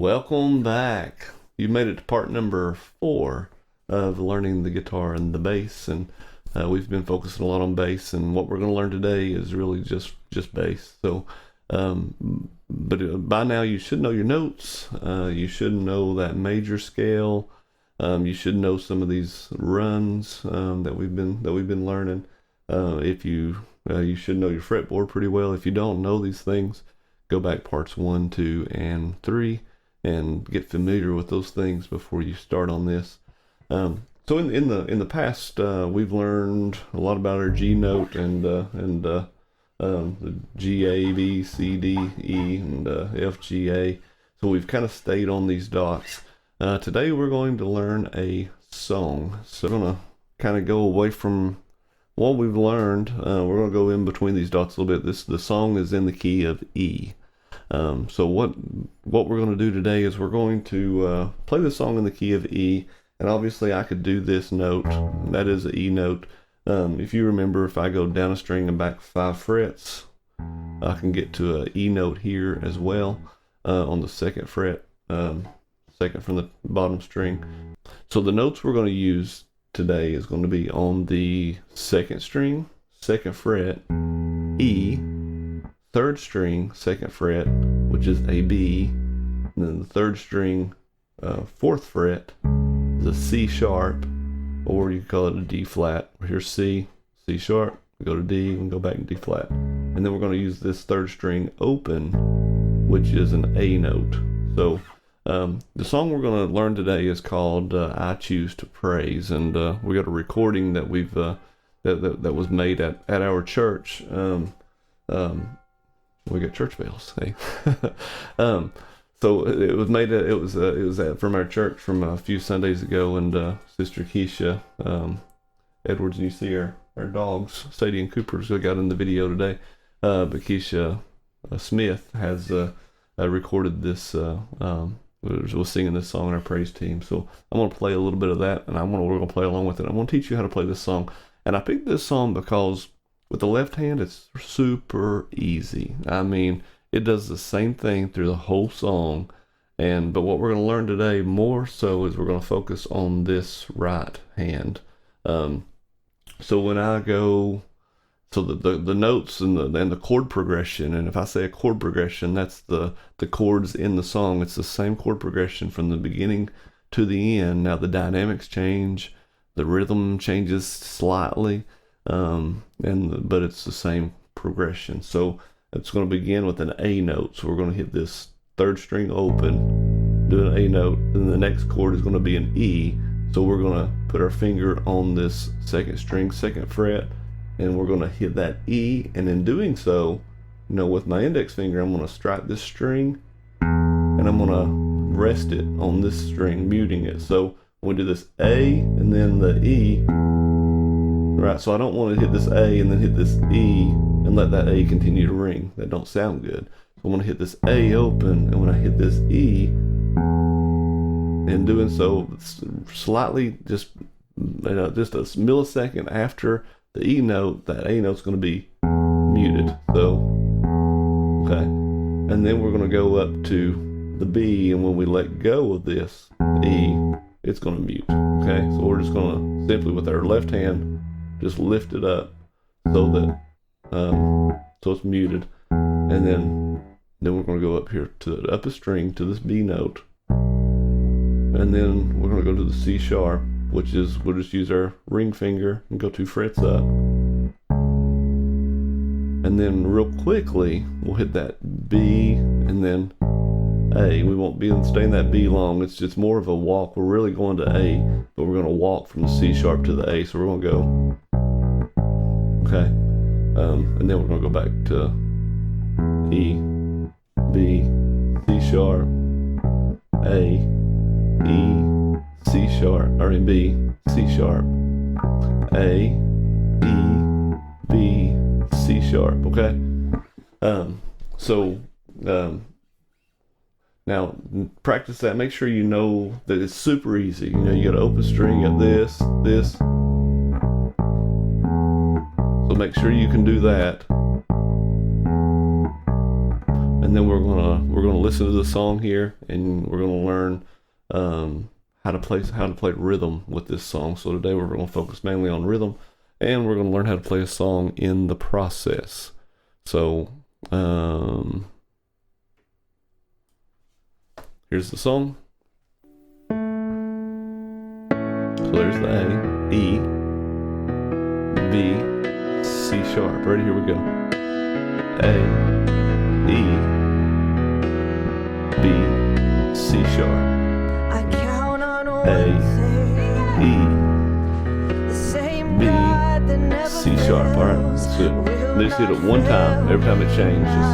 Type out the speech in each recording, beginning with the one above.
Welcome back. You made it to part number 4 of learning the guitar and the bass, and we've been focusing a lot on bass, and what we're going to learn today is really just bass. So, but by now you should know your notes. You should know that major scale. You should know some of these runs that we've been learning. If you should know your fretboard pretty well. If you don't know these things, go back parts 1, 2, and 3 and get familiar with those things before you start on this. So in the past, we've learned a lot about our G note and the G, A, B, C, D, E, and F, G, A. So we've kind of stayed on these dots. Today we're going to learn a song. So we're going to kind of go away from what we've learned. We're going to go in between these dots a little bit. The song is in the key of E. So what we're going to do today is we're going to play the song in the key of E, and obviously I could do this note, that is the E note. If you remember, if I go down a string and back 5 frets, I can get to an E note here as well, on the 2nd fret, second from the bottom string. So the notes we're going to use today is going to be on the 2nd string, 2nd fret, E, 3rd string, 2nd fret, which is a B, and then the 3rd string, 4th fret is a C sharp, or you call it a D flat. Here's C, C sharp, we go to D, and go back to D flat. And then we're going to use this 3rd string open, which is an A note. So the song we're going to learn today is called I Choose to Praise, and we got a recording that we've that was made at our church. We got church bells, hey. So it was made. It was from our church from a few Sundays ago, and Sister Keisha Edwards, and you see our dogs, Sadie and Cooper, got in the video today. But Keisha Smith has recorded this. Was singing this song in our praise team. So I'm going to play a little bit of that, and we're going to play along with it. I'm going to teach you how to play this song. And I picked this song because with the left hand, it's super easy. I mean, it does the same thing through the whole song. But what we're going to learn today more so is we're going to focus on this right hand. So when I go, so the notes and the chord progression, and if I say a chord progression, that's the chords in the song. It's the same chord progression from the beginning to the end. Now the dynamics change, the rhythm changes slightly, but it's the same progression. So it's going to begin with an A note. So we're going to hit this 3rd string open, do an A note, and the next chord is going to be an E. So we're going to put our finger on this 2nd string, 2nd fret, and we're going to hit that E. And in doing so, with my index finger, I'm going to strike this string, and I'm going to rest it on this string, muting it. So we do this A and then the E. Right, so I don't want to hit this A and then hit this E and let that A continue to ring. That don't sound good. So I'm going to hit this A open, and when I hit this E, in doing so, slightly just a millisecond after the E note, that A note's going to be muted. So, okay. And then we're going to go up to the B, and when we let go of this E, it's going to mute. Okay, so we're just going to simply with our left hand just lift it up so that so it's muted, and then we're going to go up here to the upper string to this B note, and then we're going to go to the C sharp, which is we'll just use our ring finger and go 2 frets up, and then real quickly we'll hit that B and then A. We won't stay in that B long. It's just more of a walk. We're really going to A, but we're going to walk from the C sharp to the A. So we're going to go, okay, and then we're going to go back to E, B, C sharp, A, E, C sharp, or in B, C sharp, A, E, B, C sharp. Okay, now practice that. Make sure you know that it's super easy. You got an open string, you got this. So make sure you can do that. And and then we're gonna listen to the song here, and we're gonna learn how to play rhythm with this song. So today we're gonna focus mainly on rhythm, and we're gonna learn how to play a song in the process. So here's the song. So there's the A, E, B, C sharp. Ready? Here we go. A, E, B, C sharp. I count on A, E, B, C sharp. All right, let's do it. Just hit it one time. Every time it changes,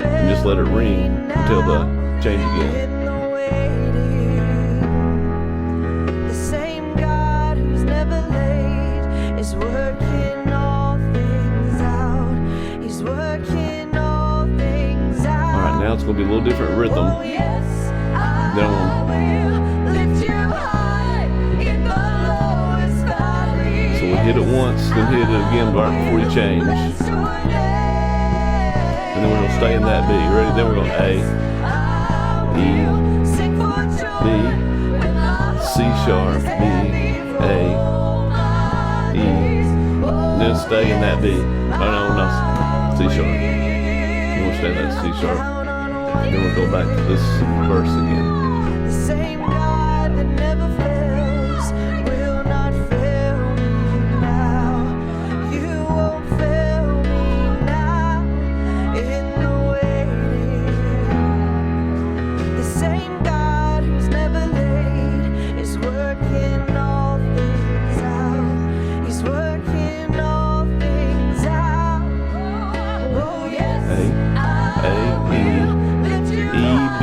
and just let it ring until the change again. Now it's going to be a little different rhythm. So we hit it once, then hit it again right before you change. And then we're going to stay in that B. Ready? Then we're going A, E, B, C sharp, B, A, E. And then stay in that B. Oh no, not C sharp. We'll stay in that C sharp. Then we'll go back to this verse again. The same God that never fails will not fail me now. You won't fail me now in the waiting. The same God who's never late is working all things out. He's working all things out. Oh yes. A, E, E, B,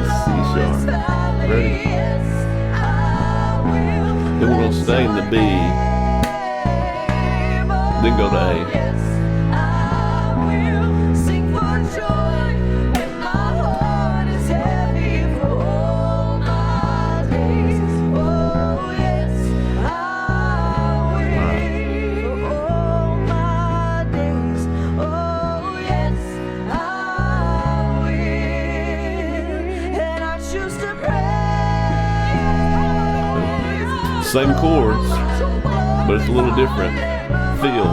C sharp. Ready? Then we're going to stay in the B, then go to A. Same chords, but it's a little different feel.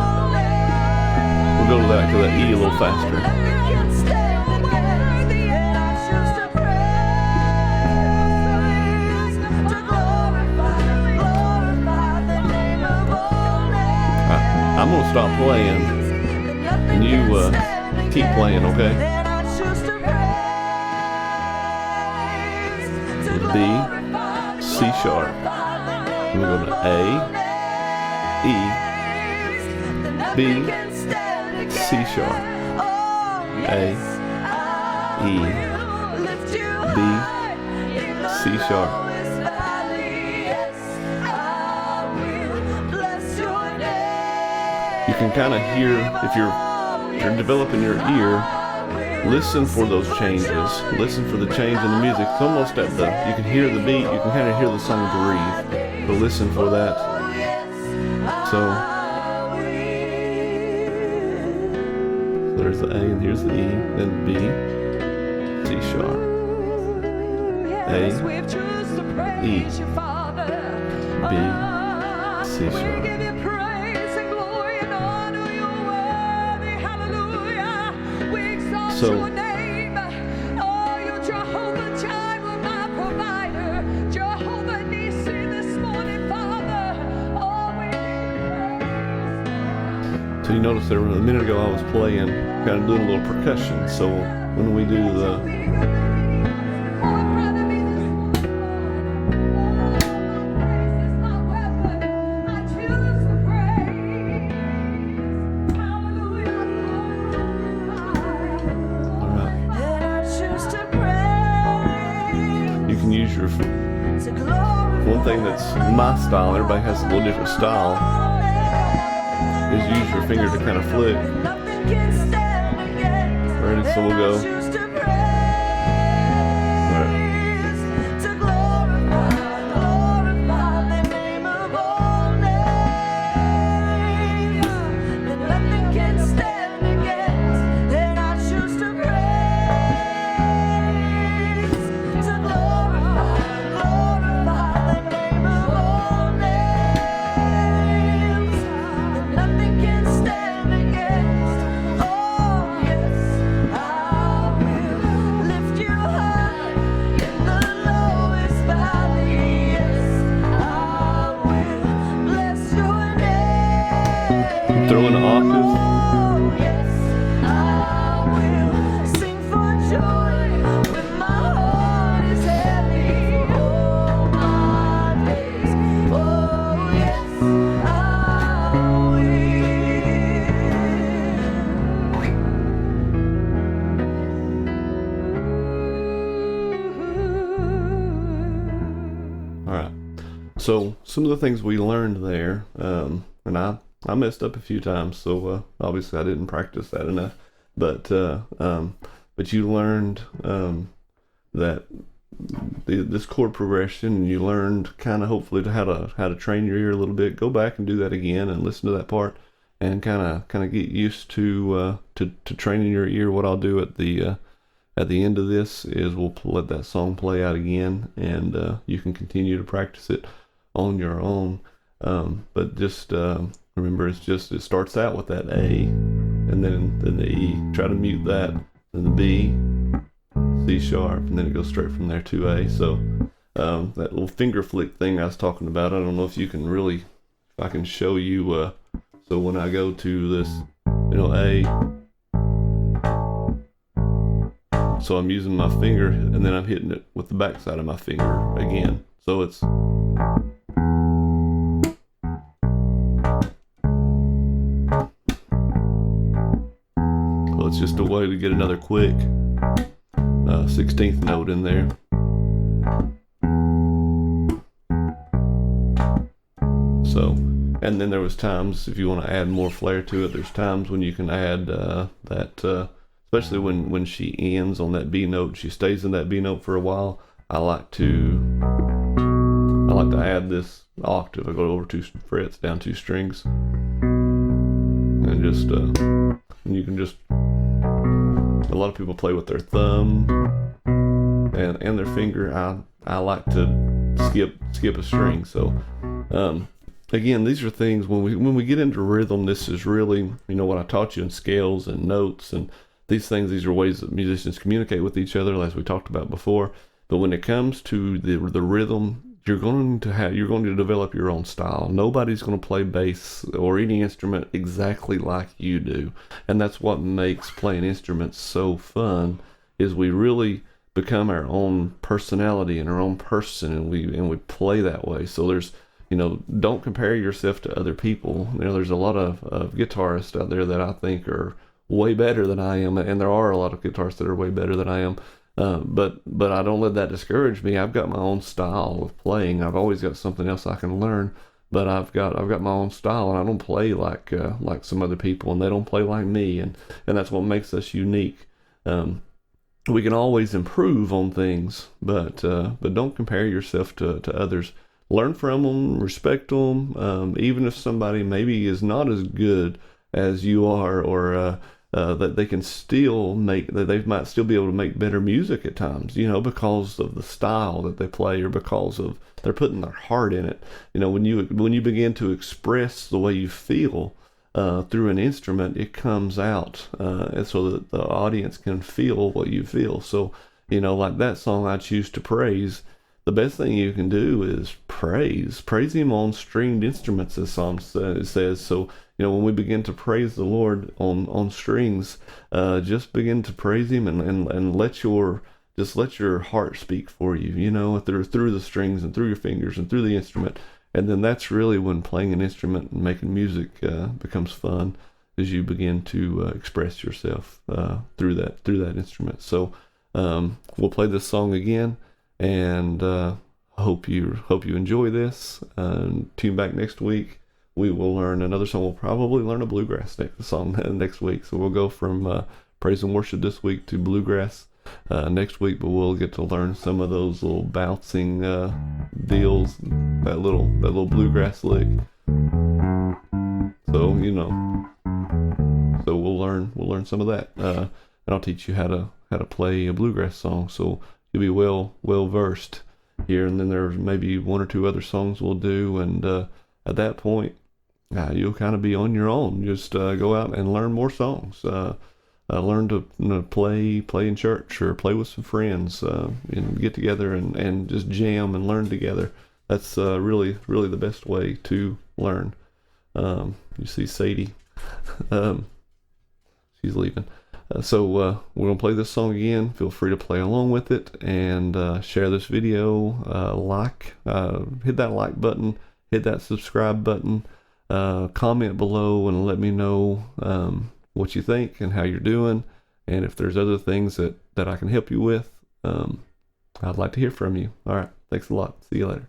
We'll go to that E a little faster. I'm gonna stop playing, and you keep playing, okay? B, C sharp. We go to A, E, B, C sharp, A, E, B, C sharp. You can kind of hear, if you're developing your ear, listen for those changes. Listen for the change in the music. It's almost at you can hear the beat, you can kind of hear the song breathe. But listen for that. So there's the A, and here's the E, then B, C sharp, A, E, B, C sharp. So So you notice there a minute ago I was playing, kind of doing a little percussion. So when we do the use your one thing that's my style, everybody has a little different style, is use your finger to kind of flick. Ready? So we'll go. So some of the things we learned there, and I messed up a few times, so obviously I didn't practice that enough. But you learned that this chord progression, and you learned kind of hopefully to how to train your ear a little bit. Go back and do that again and listen to that part, and kind of get used to training your ear. What I'll do at the end of this is we'll let that song play out again, and you can continue to practice it on your own. But just remember, it starts out with that A, and then the E. Try to mute that, then the B, C sharp, and then it goes straight from there to A. So that little finger flick thing I was talking about, I don't know if you can really, if I can show you. So when I go to this, A, so I'm using my finger, and then I'm hitting it with the backside of my finger again. So it's just a way to get another quick 16th note in there. So, and then there was times, if you want to add more flair to it, there's times when you can add that, especially when she ends on that B note, she stays in that B note for a while. I like to add this octave. I go over 2 frets, down 2 strings, and just and you can just. A lot of people play with their thumb and their finger. I like to skip a string. So again, these are things when we get into rhythm. This is really what I taught you in scales and notes and these things. These are ways that musicians communicate with each other, as we talked about before. But when it comes to the rhythm, you're going to develop your own style. Nobody's going to play bass or any instrument exactly like you do, and that's what makes playing instruments so fun. Is we really become our own personality and our own person, and we play that way. So there's don't compare yourself to other people. There's a lot of guitarists out there that I think are way better than I am, and there are a lot of guitarists that are way better than I am. But I don't let that discourage me. I've got my own style of playing. I've always got something else I can learn, but I've got my own style, and I don't play like some other people, and they don't play like me, and that's what makes us unique. We can always improve on things, but don't compare yourself to others. Learn from them, respect them, even if somebody maybe is not as good as you are, or that they can still they might still be able to make better music at times, because of the style that they play, or because of they're putting their heart in it. When you begin to express the way you feel through an instrument, it comes out, and so that the audience can feel what you feel. So, like that song, I Choose to Praise. The best thing you can do is praise Him on stringed instruments, as Psalm says. So, when we begin to praise the Lord on strings, just begin to praise Him and let your heart speak for you, through the strings and through your fingers and through the instrument. And then that's really when playing an instrument and making music becomes fun, as you begin to express yourself through that instrument. So we'll play this song again, and hope you enjoy this. Tune back next week. We will learn another song. We'll probably learn a bluegrass song next week. So we'll go from praise and worship this week to bluegrass next week. But we'll get to learn some of those little bouncing deals, that little bluegrass lick. So so we'll learn some of that, and I'll teach you how to play a bluegrass song. So you'll be well versed here. And then there's maybe 1 or 2 other songs we'll do, and at that point, you'll kind of be on your own. Just go out and learn more songs. Learn to play in church, or play with some friends. Get together and just jam and learn together. That's really the best way to learn. You see Sadie, she's leaving. So we're going to play this song again. Feel free to play along with it, and share this video. Hit that like button, hit that subscribe button, comment below and let me know what you think and how you're doing, and if there's other things that I can help you with. I'd like to hear from you. All right, thanks a lot. See you later.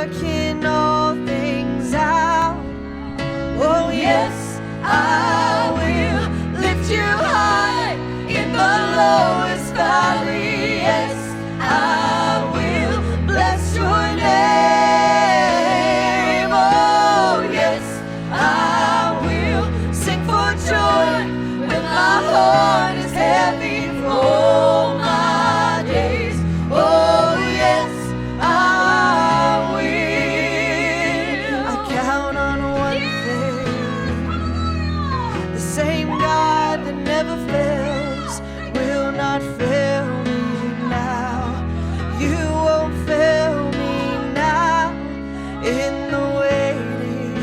working all things out. Oh yes, I will lift you high in the lowest valley. Yes, I will bless your name. Oh yes, I will sing for joy when my heart is heavy for all my days. Oh yes, I will. I count on one thing: the same God that never fails will not fail me now. You won't fail me now in the waiting.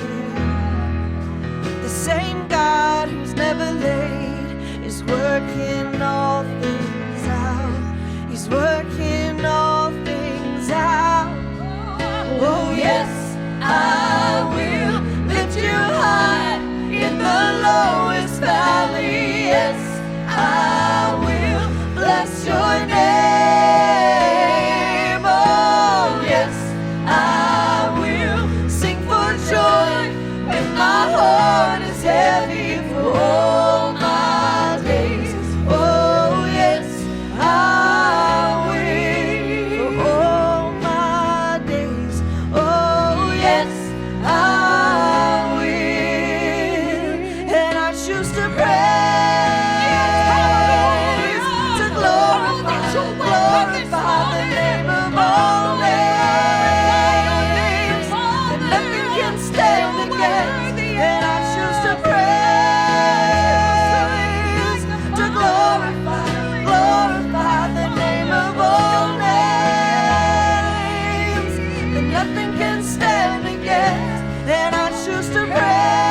The same God who's never late is working all things out. He's working all things out. Oh yes, I will lift you high in the lowest valley. Yes, I will bless your name. Oh yes, I will sing for joy when my heart is heavy for all my days. Oh yes, I will for all my days. Oh yes, I will, and I choose to praise, to glorify the name of all names, that nothing can stand against. And I choose to praise, to glorify the name of all names, that nothing can stand against. And I choose to praise.